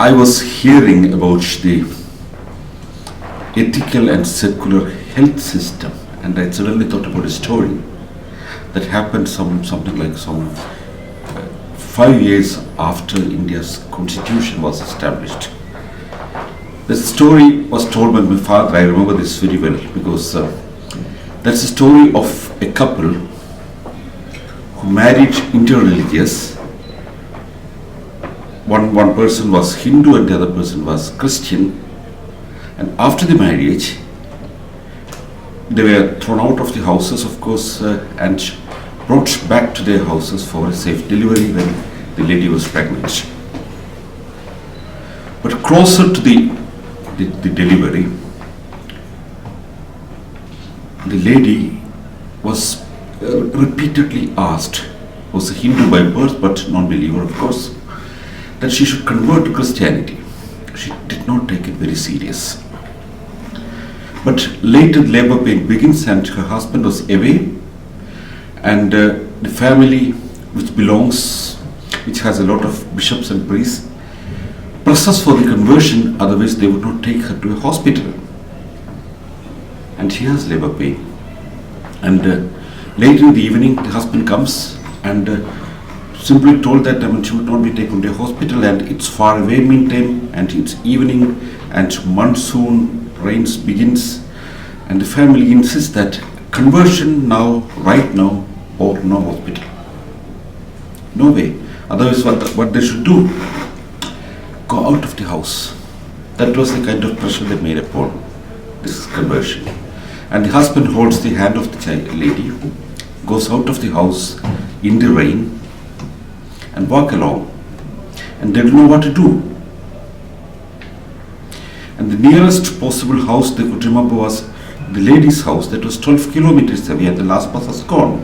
I was hearing about the ethical and secular health system, and I suddenly thought about a story that happened something like 5 years after India's constitution was established. The story was told by my father. I remember this very well because that's a story of a couple who married interreligious. One person was Hindu and the other person was Christian. And after the marriage, they were thrown out of the houses, of course, and brought back to their houses for a safe delivery when the lady was pregnant. But closer to the delivery, the lady was repeatedly asked, was a Hindu by birth but non-believer, of course, that she should convert to Christianity. She did not take it very serious. But later labor pain begins and her husband was away, and the family which has a lot of bishops and priests, presses for the conversion, otherwise they would not take her to a hospital. And she has labor pain. And later in the evening, the husband comes and simply told that she would not be taken to a hospital, and it's far away meantime, and it's evening, and monsoon rains begins, and the family insists that conversion now, right now, or no hospital. No way. Otherwise, what they should do? Go out of the house. That was the kind of pressure they made upon this conversion. And the husband holds the hand of the lady, goes out of the house in the rain, and walk along. And they don't know what to do. And the nearest possible house they could remember was the lady's house that was 12 kilometers away, and the last bus was gone.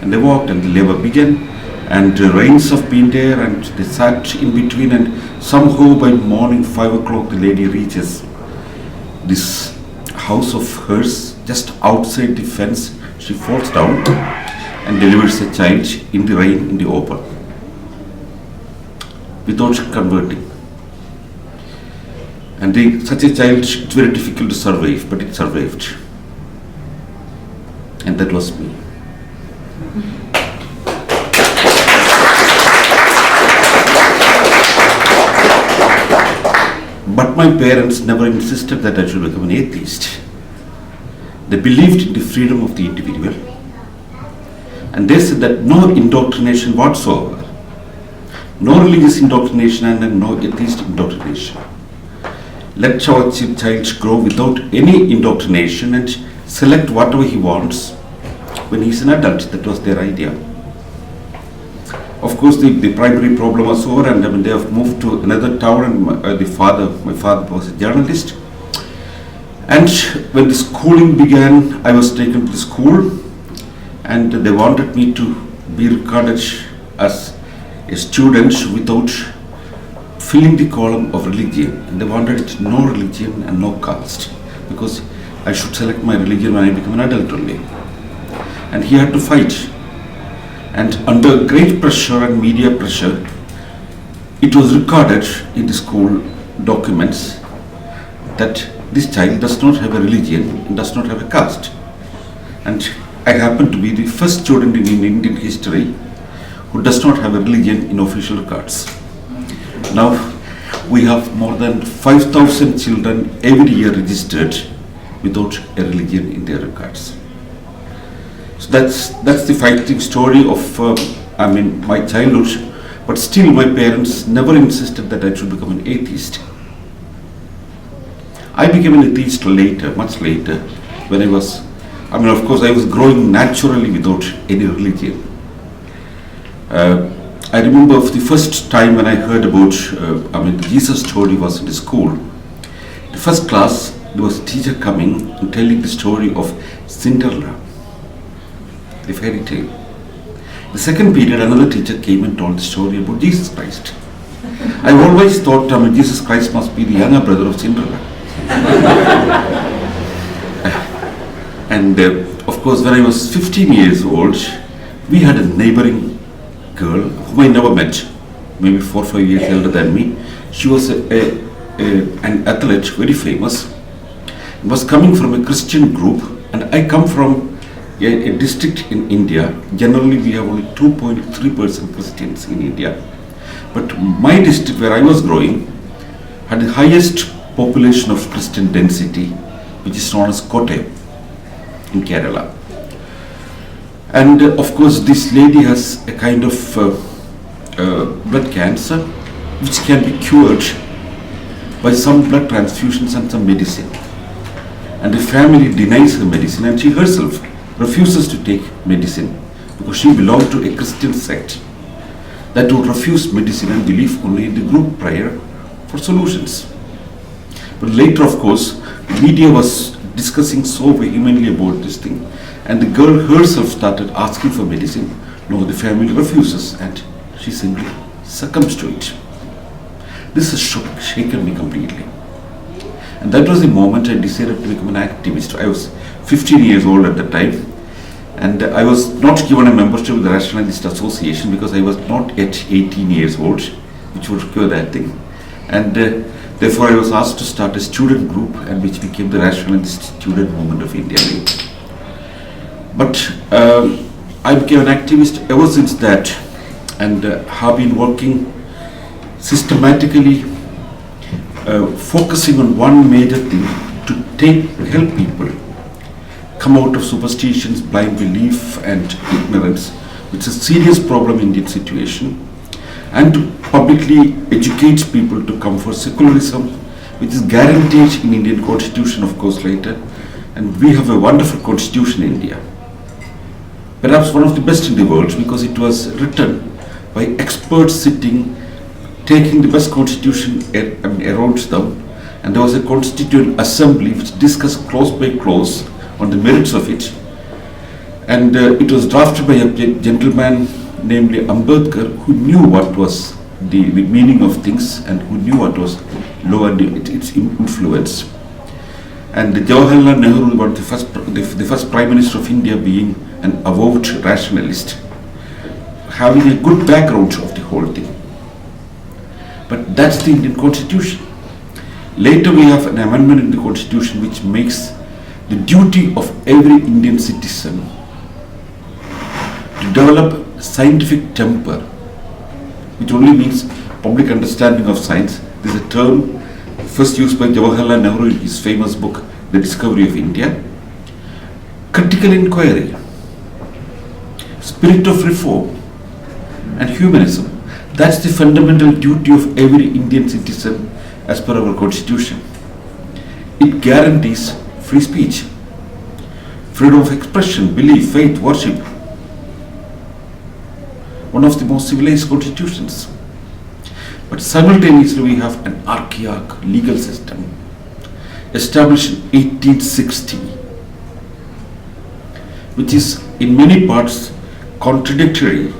And they walked, and the labor began, and rains have been there, and they sat in between, and somehow by morning 5 o'clock the lady reaches this house of hers just outside the fence. She falls down and delivers a child in the rain, in the open, without converting. And such a child, it's very difficult to survive, but it survived. And that was me. But my parents never insisted that I should become an atheist. They believed in the freedom of the individual. And they said that no indoctrination whatsoever, no religious indoctrination and no atheist indoctrination. Let our child grow without any indoctrination and select whatever he wants when he's an adult. That was their idea. Of course, the primary problem was over, and they have moved to another town, and my father was a journalist. And when the schooling began, I was taken to the school, and they wanted me to be regarded as a student without filling the column of religion. And they wanted it no religion and no caste, because I should select my religion when I become an adult only. And he had to fight. And under great pressure and media pressure, it was recorded in the school documents that this child does not have a religion and does not have a caste. And I happen to be the first student in Indian history who does not have a religion in official records. Now we have more than 5,000 children every year registered without a religion in their records. So that's the fighting story of my childhood. But still, my parents never insisted that I should become an atheist. I became an atheist later, much later, when I was growing naturally without any religion. I remember the first time when I heard about, the Jesus story was in the school. The first class, there was a teacher coming and telling the story of Cinderella, the fairy tale. The second period, another teacher came and told the story about Jesus Christ. I always thought Jesus Christ must be the younger brother of Cinderella. And of course, when I was 15 years old, we had a neighboring girl whom I never met. maybe 4 or 5 years elder than me. She was an athlete, very famous. Was coming from a Christian group, and I come from a district in India. Generally, we have only 2.3% Christians in India. But my district, where I was growing, had the highest population of Christian density, which is known as Kottayam in Kerala. And of course, this lady has a kind of blood cancer, which can be cured by some blood transfusions and some medicine. And the family denies her medicine, and she herself refuses to take medicine because she belonged to a Christian sect that would refuse medicine and believe only in the group prayer for solutions. But later, of course, the media was discussing so vehemently about this thing, and the girl herself started asking for medicine. No, the family refuses, and she simply succumbs to it. This has shaken me completely. And that was the moment I decided to become an activist. I was 15 years old at the time, and I was not given a membership with the Rationalist Association because I was not yet 18 years old, which would cure that thing. And therefore I was asked to start a student group, and which became the Rationalist Student Movement of India. But I became an activist ever since that, and have been working systematically, focusing on one major thing: to help people come out of superstitions, blind belief and ignorance, which is a serious problem in Indian situation, and to publicly educate people to come for secularism, which is guaranteed in Indian constitution, of course, later. And we have a wonderful constitution in India, perhaps one of the best in the world, because it was written by experts sitting, taking the best constitution around them, and there was a constituent assembly which discussed clause by clause on the merits of it. And it was drafted by a gentleman namely Ambedkar, who knew what was the meaning of things and who knew what was law and its influence. And Jawaharlal Nehru was the first Prime Minister of India, being an avowed rationalist, having a good background of the whole thing. But that's the Indian Constitution. Later we have an amendment in the Constitution which makes the duty of every Indian citizen to develop scientific temper, which only means public understanding of science. This is a term first used by Jawaharlal Nehru in his famous book, The Discovery of India. Critical inquiry, spirit of reform, and humanism. That's the fundamental duty of every Indian citizen as per our constitution. It guarantees free speech, freedom of expression, belief, faith, worship. One of the most civilized constitutions. But simultaneously we have an archaic legal system established in 1860, which is in many parts contradictory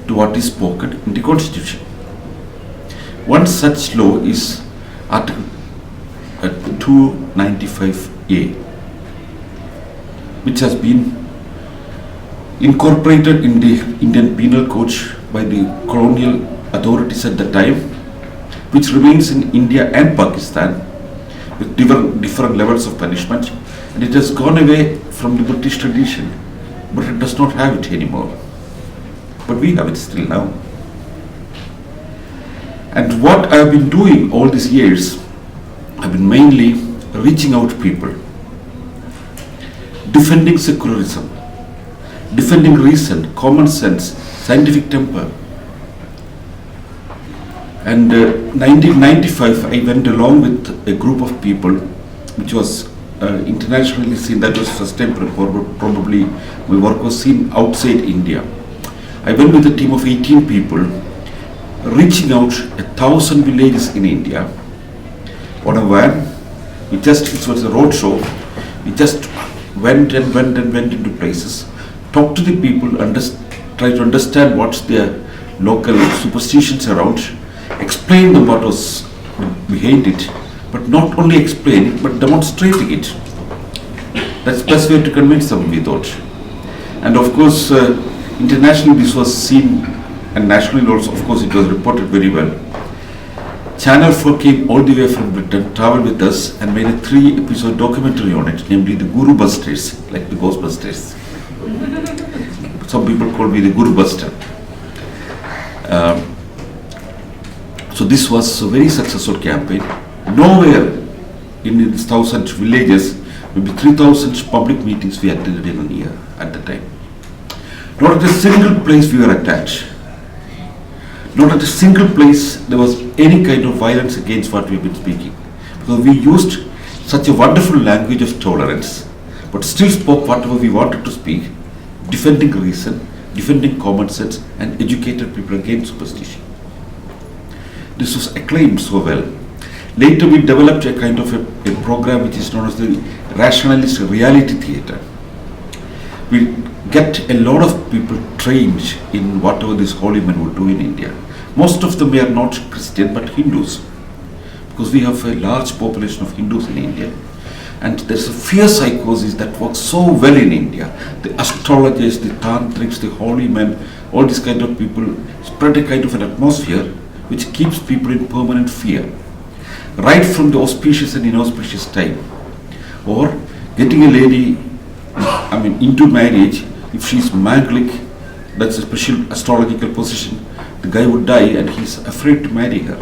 to what is spoken in the Constitution. One such law is Article 295A, which has been incorporated in the Indian Penal Code by the colonial authorities at the time, which remains in India and Pakistan with different levels of punishment, and it has gone away from the British tradition, but it does not have it anymore. But we have it still now. And what I have been doing all these years, I've been mainly reaching out to people, defending secularism, defending reason, common sense, scientific temper. And 1995, I went along with a group of people, which was internationally seen. That was first time probably my work was seen outside India. I went with a team of 18 people, reaching out 1,000 villages in India on a van. It was a road show. We just went into places, talked to the people, try to understand what's their local superstitions around, explain them what was behind it, but not only explain, but demonstrating it. That's the best way to convince them, we thought. And of course, internationally this was seen and nationally also, of course, it was reported very well. Channel 4 came all the way from Britain, travelled with us, and made a 3-episode documentary on it, namely the Guru Busters, like the Ghostbusters. Some people call me the Guru Buster. So this was a very successful campaign. Nowhere in these 1,000 villages, maybe 3,000 public meetings we attended in a year at the time. Not at a single place we were attacked. Not at a single place there was any kind of violence against what we've been speaking. Because we used such a wonderful language of tolerance, but still spoke whatever we wanted to speak, defending reason, defending common sense, and educated people against superstition. This was acclaimed so well. Later we developed a kind of a program which is known as the rationalist reality theatre. We get a lot of people trained in whatever these holy men would do in India. Most of them are not Christian but Hindus, because we have a large population of Hindus in India. And there's a fear psychosis that works so well in India. The astrologers, the tantrics, the holy men, all these kind of people spread a kind of an atmosphere which keeps people in permanent fear. Right from the auspicious and inauspicious time. Or getting a lady, into marriage, if she's Manglic, that's a special astrological position, the guy would die and he's afraid to marry her.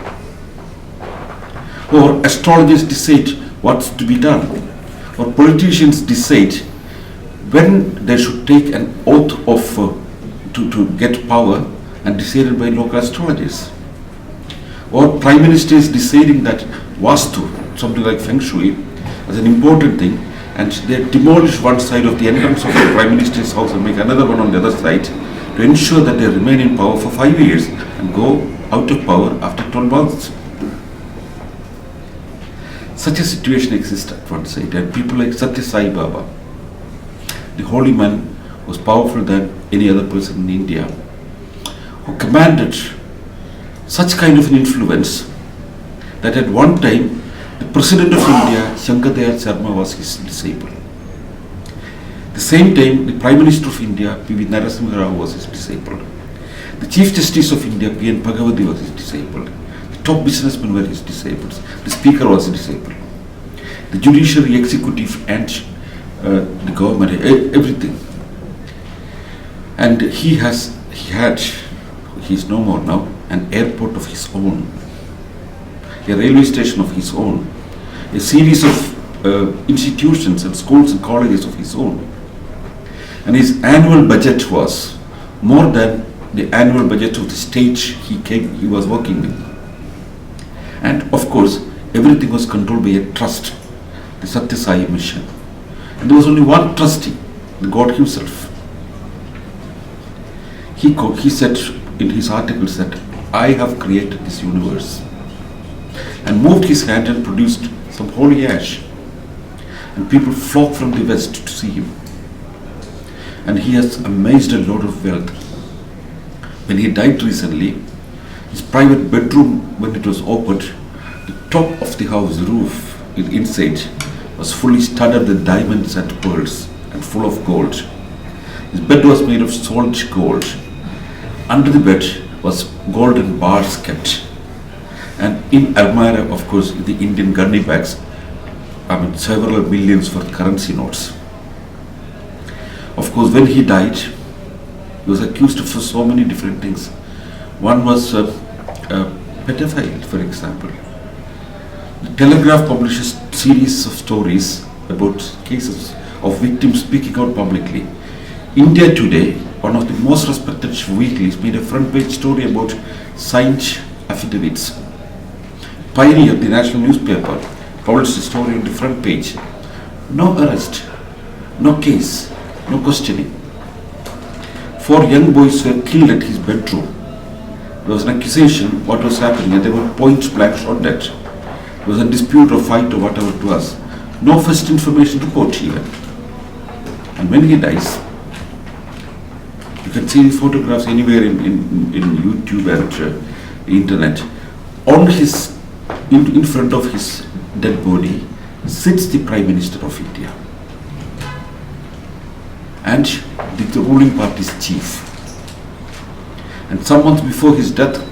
Or astrologers decide what's to be done. Or politicians decide when they should take an oath of to get power, and decided by local astrologers. Or prime ministers deciding that Vastu, something like Feng Shui, is an important thing, and they demolish one side of the entrance of the prime minister's house and make another one on the other side to ensure that they remain in power for 5 years and go out of power after 12 months. Such a situation exists at one side, and people like Satya Sai Baba, the holy man, was powerful than any other person in India, who commanded such kind of an influence that at one time the President of India, Shankar Dayal Sharma, was his disciple. The same time the Prime Minister of India, P.V. Narasimha Rao, was his disciple. The Chief Justice of India, P.N. Bhagavati, was his disciple. The top businessmen were his disciples. The Speaker was a disciple. The judiciary, executive, and the government, everything. And he's no more now, an airport of his own, a railway station of his own, a series of institutions and schools and colleges of his own. And his annual budget was more than the annual budget of the state he was working with. And of course, everything was controlled by a trust, the Satya Sai mission. And there was only one trustee, the God himself. He said in his articles that I have created this universe, and moved his hand and produced some holy ash, and people flocked from the west to see him. And he has amassed a lot of wealth. When he died recently, his private bedroom, when it was opened, the top of the house, the roof inside, was fully studded with diamonds and pearls and full of gold. His bed was made of solid gold. Under the bed was golden bars kept. And in Almira, of course, the Indian gunny bags, several millions for currency notes. Of course, when he died, he was accused of so many different things. One was a pedophile, for example. The Telegraph publishes a series of stories about cases of victims speaking out publicly. India Today, one of the most respected weeklies, made a front page story about signed affidavits. Pioneer, the national newspaper, published a story on the front page. No arrest, no case, no questioning. 4 young boys were killed at his bedroom. There was an accusation what was happening, and they were point blank shot dead. There was a dispute or fight or whatever it was. No first information report even. And when he dies, you can see the photographs anywhere in YouTube and the internet. On his, in front of his dead body, sits the Prime Minister of India and the ruling party's chief. And some months before his death,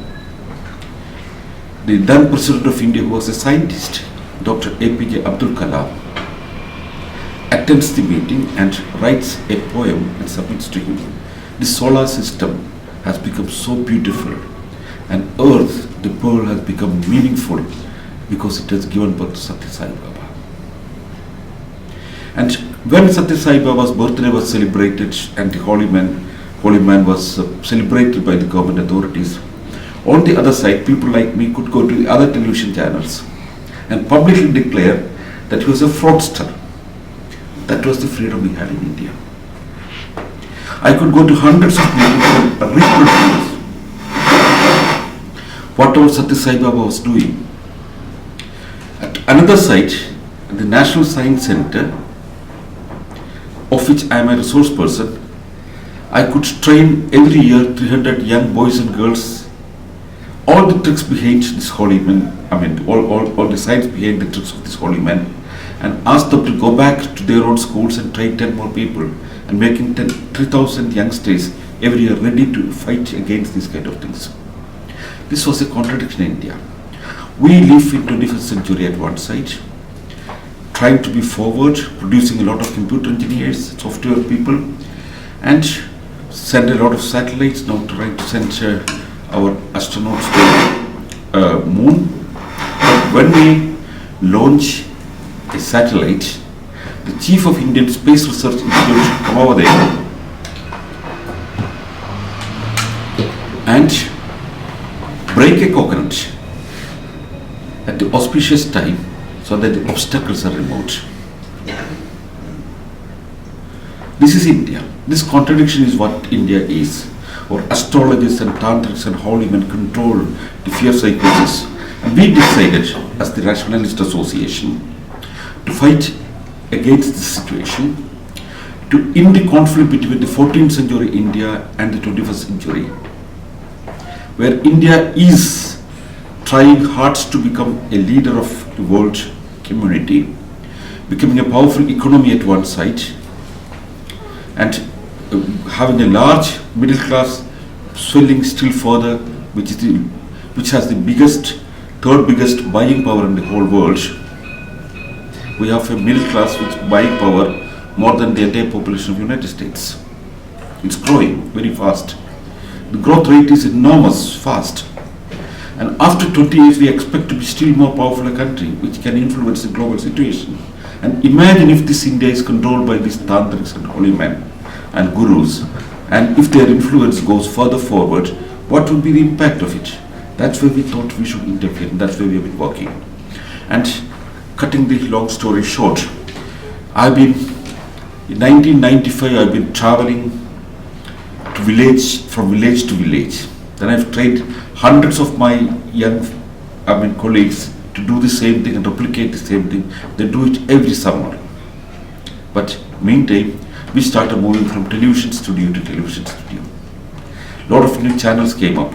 the then President of India, who was a scientist, Dr. APJ Abdul Kalam, attends the meeting and writes a poem and submits to him. The solar system has become so beautiful, and Earth, the pearl, has become meaningful because it has given birth to Satya Sai Baba. And when Satya Sai Baba's birthday was celebrated and the holy man was celebrated by the government authorities, on the other side, people like me could go to the other television channels and publicly declare that he was a fraudster. That was the freedom we had in India. I could go to hundreds of meetings and reproduce whatever Satya Sai Baba was doing. At another site, the National Science Center, of which I am a resource person, I could train every year 300 young boys and girls, all the tricks behind this holy man, all the science behind the tricks of this holy man, and ask them to go back to their own schools and train 10 more people, and making 3,000 youngsters every year ready to fight against these kind of things. This was a contradiction in India. We live in 21st century at one side, trying to be forward, producing a lot of computer engineers, software people, and send a lot of satellites, now trying to send our astronauts to moon. But when we launch a satellite, the chief of Indian Space Research Institute come over there and break a coconut at the auspicious time so that the obstacles are removed. This is India. This contradiction is what India is. Or astrologers and tantrics and holy men control the fear psychosis. And we decided, as the Rationalist Association, to fight against this situation, to end the conflict between the 14th century India and the 21st century, where India is trying hard to become a leader of the world community, becoming a powerful economy at one side, and having a large middle class swelling still further, which has the third biggest buying power in the whole world. We have a middle class which buying power more than the entire population of the United States. It's growing very fast. The growth rate is enormous, fast. And after 20 years, we expect to be still more powerful a country which can influence the global situation. And imagine if this India is controlled by these tantrics and holy men and gurus, and if their influence goes further forward, what would be the impact of it? That's where we thought we should interfere, and that's where we have been working. And cutting the long story short, in 1995, I've been traveling from village to village. Then I've trained hundreds of my young colleagues to do the same thing and replicate the same thing. They do it every summer. But meantime, we started moving from television studio to television studio. A lot of new channels came up.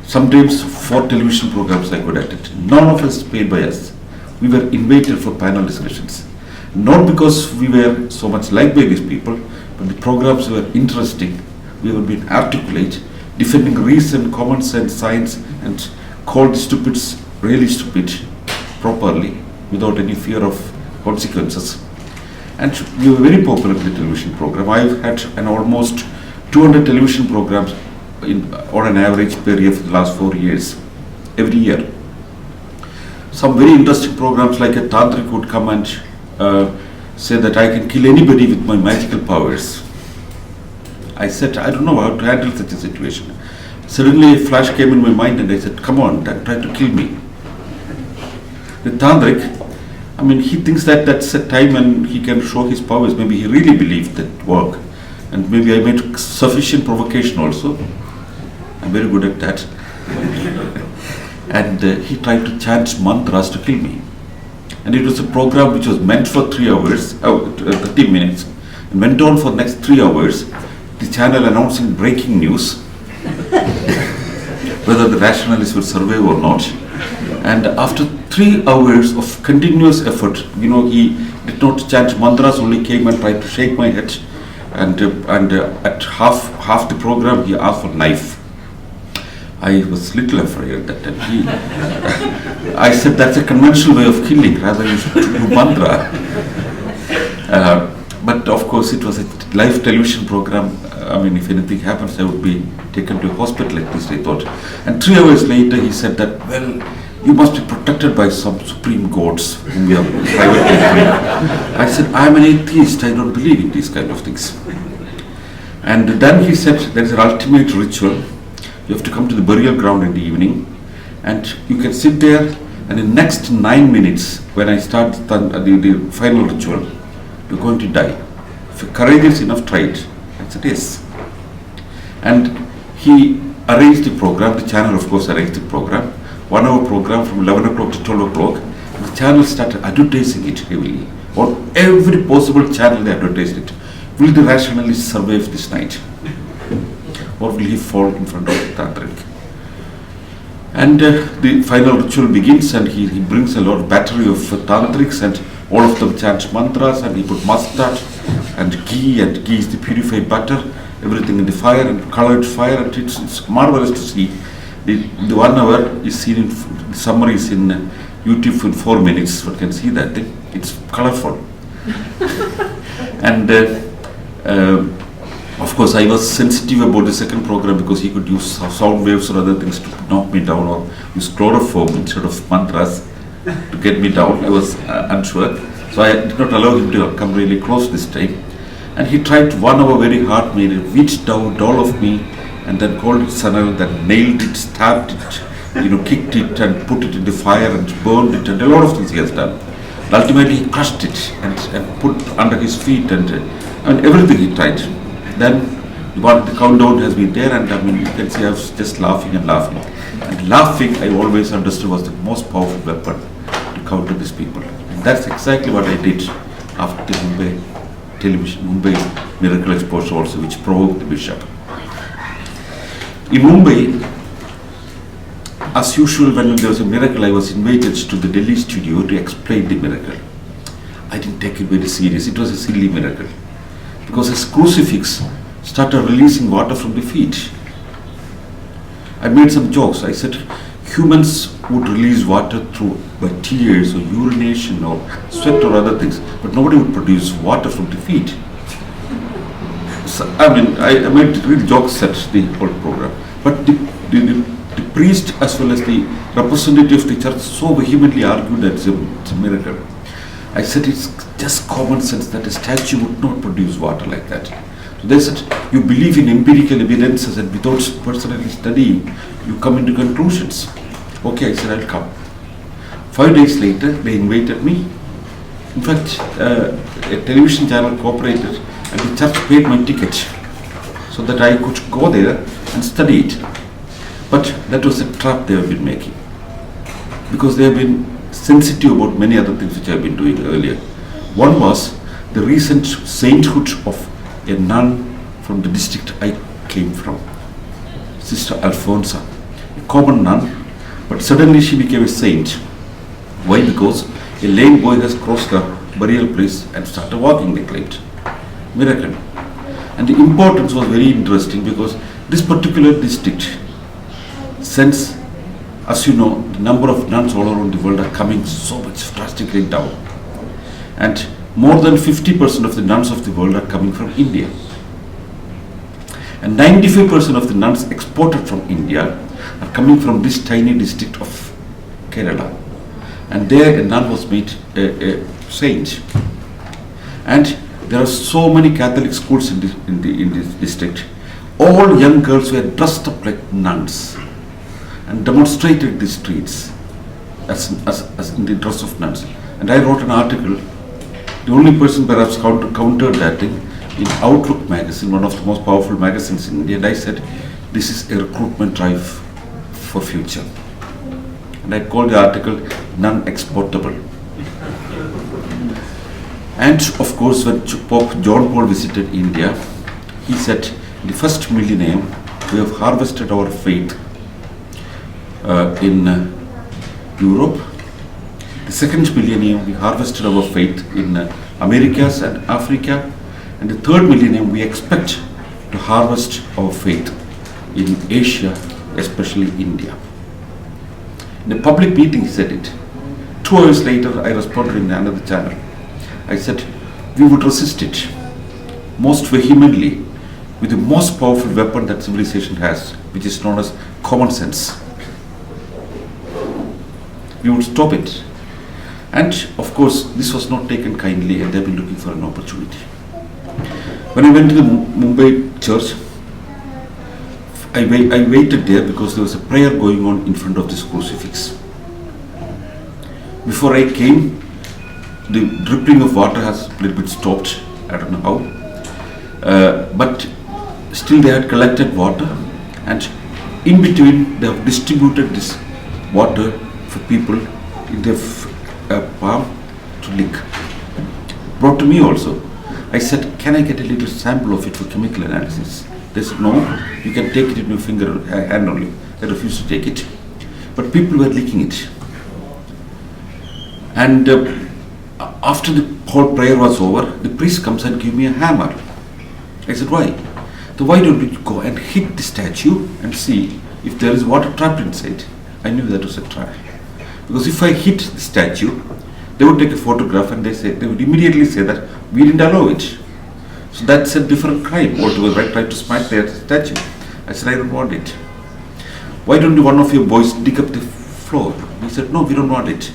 Sometimes 4 television programs I could attend. None of us paid by us. We were invited for panel discussions. Not because we were so much liked by these people, but the programs were interesting. We were being articulate, defending reason, common sense, science, and called the stupids really stupid properly, without any fear of consequences. And we were very popular in the television program. I've had almost 200 television programs on an average per year for the last 4 years, every year. Some very interesting programs like a tantric would come and say that I can kill anybody with my magical powers. I said, I don't know how to handle such a situation. Suddenly a flash came in my mind and I said, come on, try to kill me. The tantric, he thinks that that's a time when he can show his powers. Maybe he really believed that work. And maybe I made sufficient provocation also. I'm very good at that. And he tried to chant mantras to kill me. And it was a program which was meant for 3 hours, 30 minutes, and went on for the next 3 hours. The channel announcing breaking news, whether the rationalists would survive or not. And after 3 hours of continuous effort, he did not chant mantras, only came and tried to shake my head. And at half the program, he asked for knife. I was little afraid at that time. I said, that's a conventional way of killing, rather you should do mantra. But of course it was a live television program. I mean, if anything happens, I would be taken to a hospital, at least I thought. And 3 hours later he said that, well, you must be protected by some supreme gods whom we are privately praying. I said, I'm an atheist, I don't believe in these kind of things. And then he said, there is an ultimate ritual. You have to come to the burial ground in the evening, and you can sit there, and in the next 9 minutes, when I start the final ritual, you're going to die. If you're courageous enough, try it. I said, yes. And he arranged the program. The channel, of course, arranged the program. 1 hour program from 11 o'clock to 12 o'clock. And the channel started advertising it heavily. On every possible channel, they advertised it. Will the rationalist survive this night? Or will he fall in front of the tantric? And the final ritual begins, and he brings a lot of battery of tantrics, and all of them chant mantras, and he put mustard and ghee is the purified butter, everything in the fire and colored fire, and it's marvelous to see. The 1 hour is seen in, the summary is in YouTube in 4 minutes, one can see that thing. It's colorful. And of course I was sensitive about the second program because he could use sound waves or other things to knock me down, or use chloroform instead of mantras to get me down. I was unsure, so I did not allow him to come really close this time. And he tried 1 hour very hard, made a witch doll of me, and then called it Sanal, then nailed it, stabbed it, kicked it and put it in the fire and burned it, and a lot of things he has done. And ultimately he crushed it and put under his feet, and everything he tried. Then the countdown has been there, and I mean, you can see I was just laughing and laughing. And laughing, I always understood, was the most powerful weapon to counter these people. And that's exactly what I did after the Mumbai miracle exposure also, which provoked the bishop. In Mumbai, as usual, when there was a miracle, I was invited to the Delhi studio to explain the miracle. I didn't take it very serious. It was a silly miracle. Because his crucifix started releasing water from the feet. I made some jokes. I said humans would release water by tears or urination or sweat or other things, but nobody would produce water from the feet. So, I made real jokes at the whole program. But the priest as well as the representative of the church so vehemently argued that it's a miracle. I said it's just common sense that a statue would not produce water like that. So they said, you believe in empirical evidences, and without personally studying, you come into conclusions. Okay, I said, I'll come. 5 days later, they invited me. In fact, a television channel cooperated, and the church paid my ticket so that I could go there and study it. But that was a trap they have been making, because they have been sensitive about many other things which I have been doing earlier. One was the recent sainthood of a nun from the district I came from, Sister Alfonsa, a common nun, but suddenly she became a saint. Why? Because a lame boy has crossed her burial place and started walking, they claimed. Miracle. And the importance was very interesting, because this particular district sends, as you know, the number of nuns all around the world are coming so much drastically down. And more than 50% of the nuns of the world are coming from India. And 95% of the nuns exported from India are coming from this tiny district of Kerala. And there a nun was made a saint. And there are so many Catholic schools in this district. All young girls were dressed up like nuns and demonstrated the streets as in the dress of nuns. And I wrote an article. The only person perhaps countered that thing in Outlook magazine, one of the most powerful magazines in India, and I said, this is a recruitment drive for future. And I called the article non-exportable. And of course, when Pope John Paul visited India, he said, in the first millennium, we have harvested our faith in Europe. The second millennium, we harvested our faith in Americas and Africa. And the third millennium, we expect to harvest our faith in Asia especially India. In a public meeting, he said it. 2 hours later, I responded in another channel. I said, we would resist it most vehemently with the most powerful weapon that civilization has, which is known as common sense. We would stop it. And of course, this was not taken kindly, and they've been looking for an opportunity. When I went to the Mumbai church, I waited there because there was a prayer going on in front of this crucifix. Before I came, the dripping of water has a little bit stopped. I don't know how. But still they had collected water, and in between they have distributed this water for people in their palm to lick. Brought to me also. I said, can I get a little sample of it for chemical analysis? They said, no, you can take it in your hand only. I refused to take it. But people were licking it. And after the whole prayer was over, the priest comes and gives me a hammer. I said, why? So why don't you go and hit the statue and see if there is water trapped inside? I knew that was a trap. Because if I hit the statue, they would take a photograph and they would immediately say that we didn't allow it. So that's a different crime altogether. I tried to smite their statue. I said, I don't want it. Why don't one of your boys dig up the floor? He said, no, we don't want it.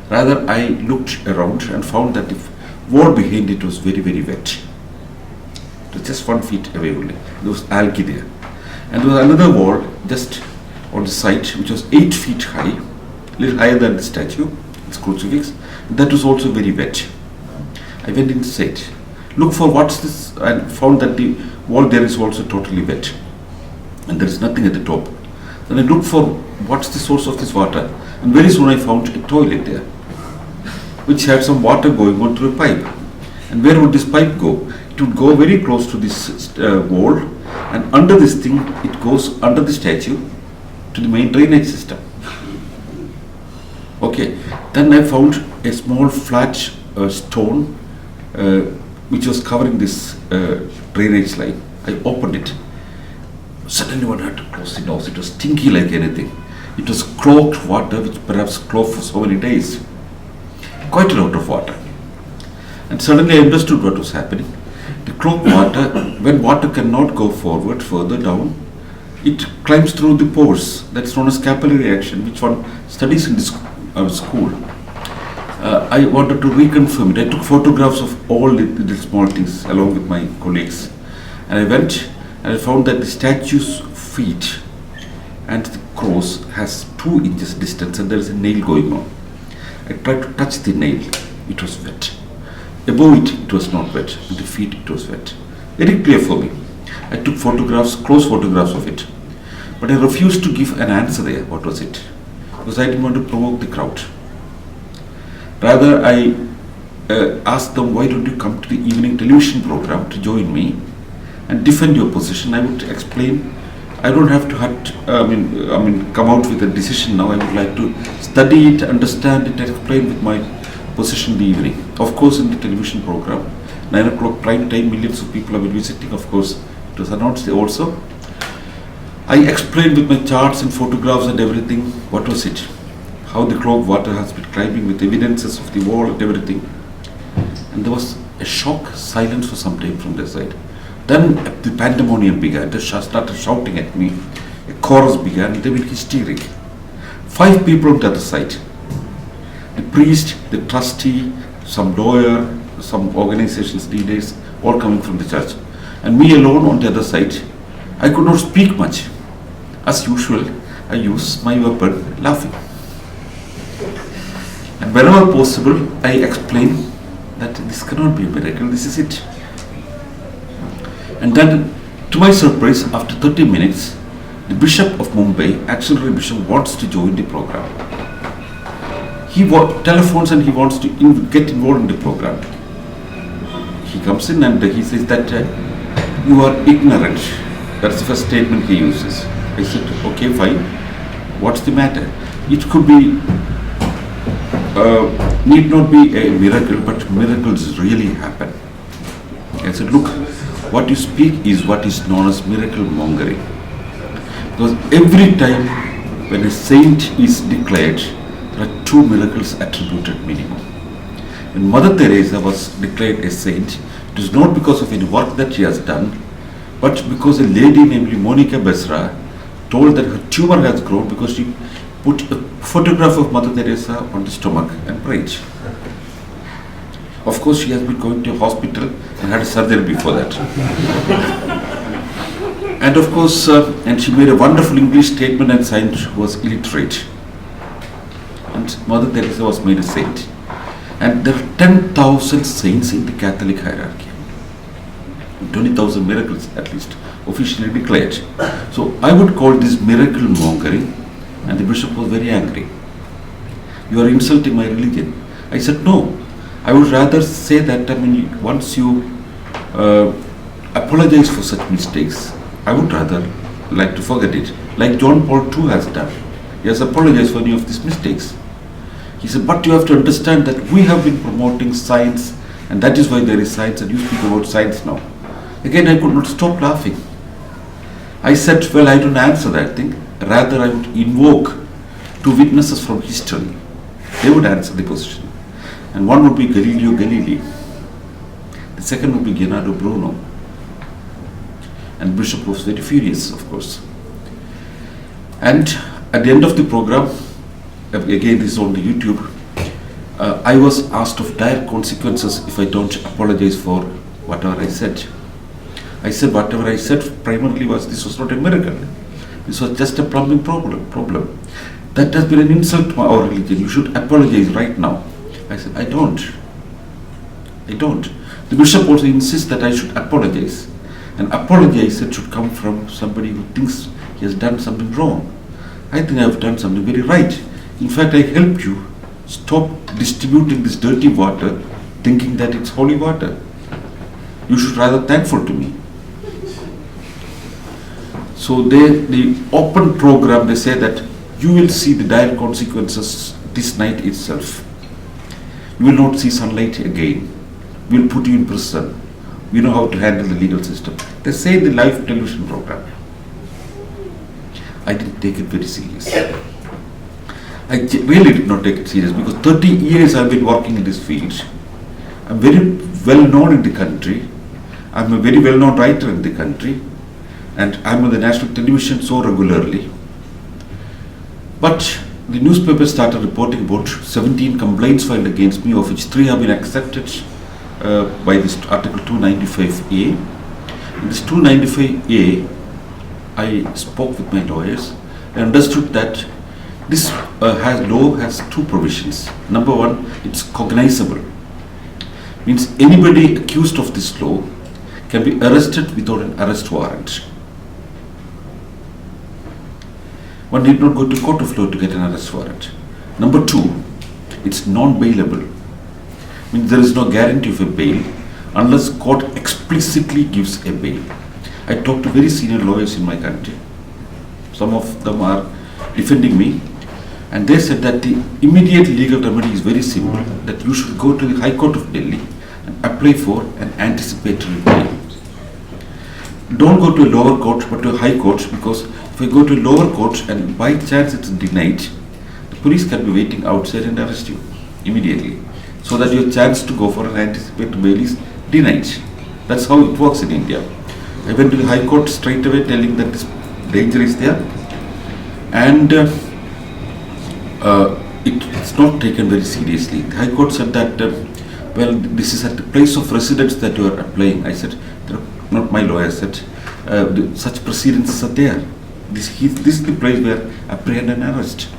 Rather, I looked around and found that the wall behind it was very, very wet. It was just 1 feet away only. There was algae there. And there was another wall just on the side which was 8 feet high, a little higher than the statue, its crucifix. That was also very wet. I went inside, looked for what's this, and found that the wall there is also totally wet. And there is nothing at the top. Then I looked for what's the source of this water, and very soon I found a toilet there, which had some water going on through a pipe. And where would this pipe go? It would go very close to this wall, and under this thing, it goes under the statue to the main drainage system. Okay, then I found a small flat stone which was covering this drainage line. I opened it. Suddenly one had to close the nose. It was stinky like anything. It was clogged water, which perhaps clogged for so many days. Quite a lot of water. And suddenly I understood what was happening. The clogged water, when water cannot go forward, further down, it climbs through the pores. That's known as capillary action, which one studies in this school. I wanted to reconfirm it. I took photographs of all the small things along with my colleagues. And I went and I found that the statue's feet and the cross has 2 inches distance, and there is a nail going on. I tried to touch the nail. It was wet. Above it, it was not wet. With the feet, it was wet. Very clear for me. I took photographs, close photographs of it. But I refused to give an answer there. What was it? Because I didn't want to provoke the crowd. Rather, I asked them, why don't you come to the evening television program to join me and defend your position? I would explain. I don't have to come out with a decision now. I would like to study it, understand it, explain with my position in the evening. Of course, in the television program, 9 o'clock prime time, millions of people have been visiting. Of course, it was announced also. I explained with my charts and photographs and everything, what was it? How the clogged water has been climbing with evidences of the wall and everything. And there was a shock silence for some time from their side. Then the pandemonium began. They started shouting at me. A chorus began. They were hysteric. 5 people on the other side. The priest, the trustee, some lawyer, some organizations leaders, all coming from the church. And me alone on the other side. I could not speak much. As usual, I used my weapon, laughing. And whenever possible, I explain that this cannot be a miracle, this is it. And then, to my surprise, after 30 minutes, the Bishop of Mumbai, auxiliary bishop, wants to join the program. He telephones and he wants to get involved in the program. He comes in and he says that you are ignorant. That's the first statement he uses. I said, okay, fine. What's the matter? It could be, need not be a miracle, but miracles really happen. I said, look, what you speak is what is known as miracle mongering. Because every time when a saint is declared, there are two miracles attributed minimum. When Mother Teresa was declared a saint, it is not because of any work that she has done, but because a lady named Monica Besra told that her tumor has grown because she put a photograph of Mother Teresa on the stomach and prayed. Of course, she has been going to a hospital and had a surgery before that. And of course, and she made a wonderful English statement and signed she was illiterate. And Mother Teresa was made a saint. And there are 10,000 saints in the Catholic hierarchy. 20,000 miracles at least officially declared. So I would call this miracle mongering, and the bishop was very angry. You are insulting my religion. I said no. I would rather say that once you apologize for such mistakes, I would rather like to forget it, like John Paul II has done. He has apologized for any of these mistakes. He said, but you have to understand that we have been promoting science, and that is why there is science, and you speak about science now. Again, I could not stop laughing. I said, well, I don't answer that thing. Rather, I would invoke two witnesses from history. They would answer the question. And one would be Galileo Galilei. The second would be Leonardo Bruno. And Bishop was very furious, of course. And at the end of the program, again this is on the YouTube, I was asked of dire consequences if I don't apologize for whatever I said. I said whatever I said primarily was this was not a miracle. This was just a plumbing problem. That has been an insult to our religion. You should apologize right now. I said, I don't. The bishop also insists that I should apologize. And apologize that should come from somebody who thinks he has done something wrong. I think I have done something very right. In fact, I helped you stop distributing this dirty water thinking that it's holy water. You should rather thankful to me. So the open program, they say that you will see the dire consequences this night itself. You will not see sunlight again. We will put you in prison. We know how to handle the legal system. They say in the live television program. I didn't take it very serious. I really did not take it serious because 30 years I've been working in this field. I'm very well known in the country. I'm a very well known writer in the country. And I'm on the national television so regularly. But the newspaper started reporting about 17 complaints filed against me, of which 3 have been accepted by this Article 295A. In this 295A, I spoke with my lawyers and understood that this law has 2 provisions. Number 1, it's cognizable. Means anybody accused of this law can be arrested without an arrest warrant. One need not go to court of law to get an arrest warrant. Number 2, it's non-bailable. Means there is no guarantee of a bail unless court explicitly gives a bail. I talked to very senior lawyers in my country. Some of them are defending me, and they said that the immediate legal remedy is very simple, that you should go to the High Court of Delhi and apply for an anticipatory bail. Don't go to a lower court but to a high court, because if I go to a lower court and by chance it's denied, the police can be waiting outside and arrest you immediately, so that your chance to go for an anticipatory bail is denied. That's how it works in India. I went to the High Court straight away telling that this danger is there, and it's not taken very seriously. The High Court said that, well, this is at the place of residence that you are applying. I said, not my lawyer said, such precedents are there. This is the place where apprehend and arrest.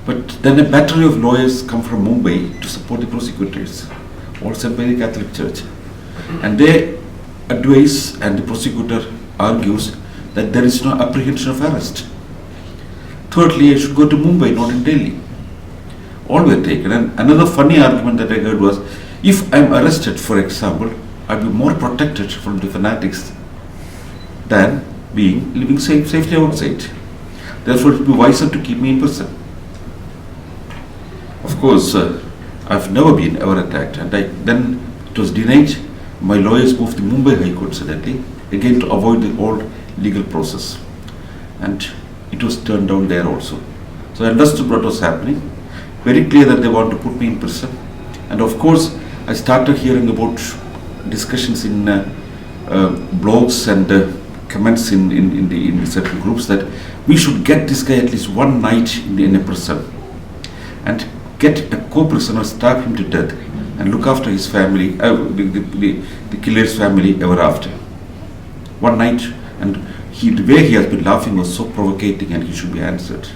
But then a battery of lawyers come from Mumbai to support the prosecutors, all sent by the Catholic Church. And they advise, and the prosecutor argues that there is no apprehension of arrest. Thirdly, I should go to Mumbai, not in Delhi. All were taken. And another funny argument that I heard was, if I am arrested, for example, I will be more protected from the fanatics than living safely outside. Therefore, it would be wiser to keep me in prison. Of course, I've never been ever attacked, and then it was denied. My lawyers moved to Mumbai High Court suddenly, again to avoid the old legal process. and it was turned down there also. So I understood what was happening. Very clear that they want to put me in prison. And of course, I started hearing about discussions in blogs and comments in the certain groups that we should get this guy at least one night in a prison and get a co-prisoner, stab him to death, and look after his family, the killer's family ever after. One night, and the way he has been laughing was so provocating, and he should be answered.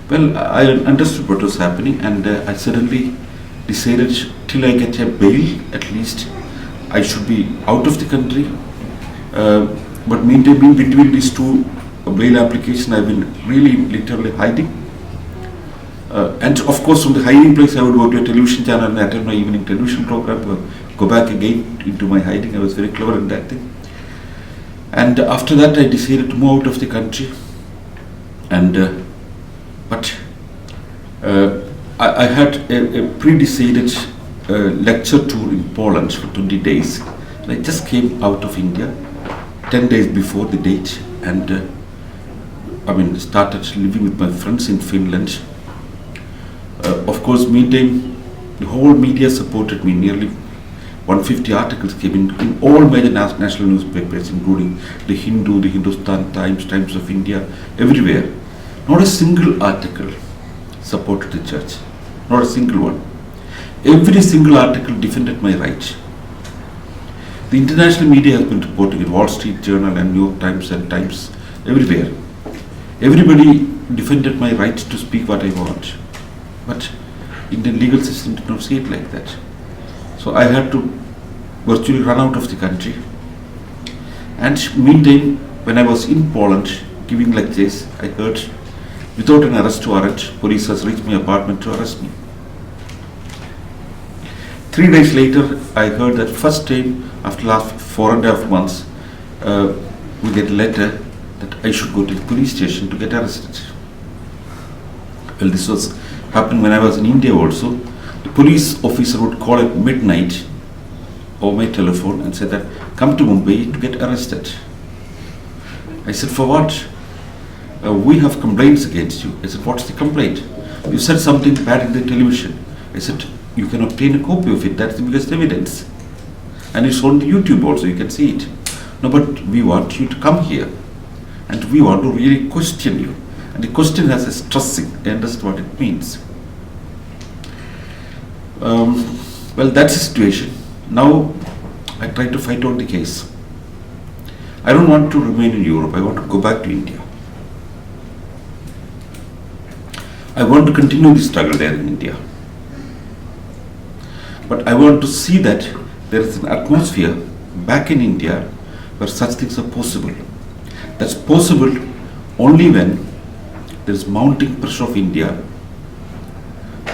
Well, I understood what was happening, and I suddenly decided till I get a bail, at least I should be out of the country. But meantime, in between these two bail applications, I've been really literally hiding. And of course, from the hiding place, I would go to a television channel and attend my evening television program, go back again into my hiding. I was very clever in that thing. And after that, I decided to move out of the country. And but I had a pre-decided lecture tour in Poland for 20 days. And I just came out of India 10 days before the date, and started living with my friends in Finland. Of course, meantime, the whole media supported me. Nearly 150 articles came in all major national newspapers, including the Hindu, the Hindustan Times, Times of India, everywhere. Not a single article supported the church. Not a single one. Every single article defended my right. The international media has been reporting it, Wall Street Journal and New York Times and Times, everywhere. Everybody defended my right to speak what I want. But Indian legal system did not see it like that. So I had to virtually run out of the country. And meantime, when I was in Poland giving lectures, I heard, without an arrest warrant, police has reached my apartment to arrest me. 3 days later, I heard that first time after last 4.5 months, we get a letter that I should go to the police station to get arrested. Well, this was happened when I was in India also. The police officer would call at midnight over my telephone and said that, come to Mumbai to get arrested. I said, for what? We have complaints against you. I said, what's the complaint? You said something bad in the television. I said, you can obtain a copy of it. That's the biggest evidence. And it's on the YouTube also, you can see it. No, but we want you to come here. And we want to really question you. And the question has a stressing. I understand what it means. Well, that's the situation. Now, I try to fight out the case. I don't want to remain in Europe. I want to go back to India. I want to continue the struggle there in India. But I want to see that there is an atmosphere back in India where such things are possible. That's possible only when there is mounting pressure of India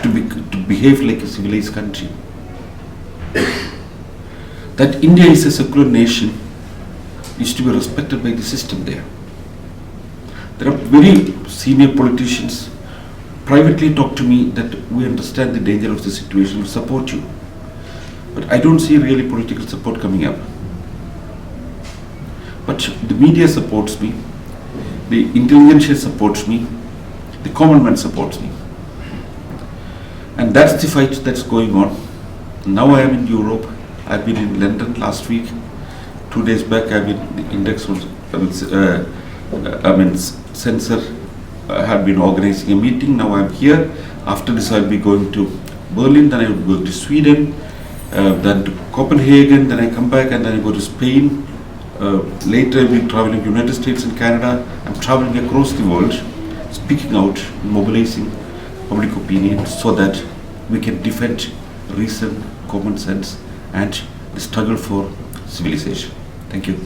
to behave like a civilized country. That India is a secular nation is to be respected by the system there. There are very senior politicians privately talk to me that we understand the danger of the situation, we support you. But I don't see really political support coming up. But the media supports me, the intelligentsia supports me, the common man supports me. And that's the fight that's going on. Now I am in Europe. I've been in London last week. 2 days back I've been, the index was, censor had been organizing a meeting. Now I'm here. After this I'll be going to Berlin, then I will go to Sweden, then to Copenhagen, then I come back and then I go to Spain. Later I'll be traveling to United States and Canada. I'm traveling across the world, speaking out, mobilizing public opinion so that we can defend reason, common sense and the struggle for civilization. Thank you.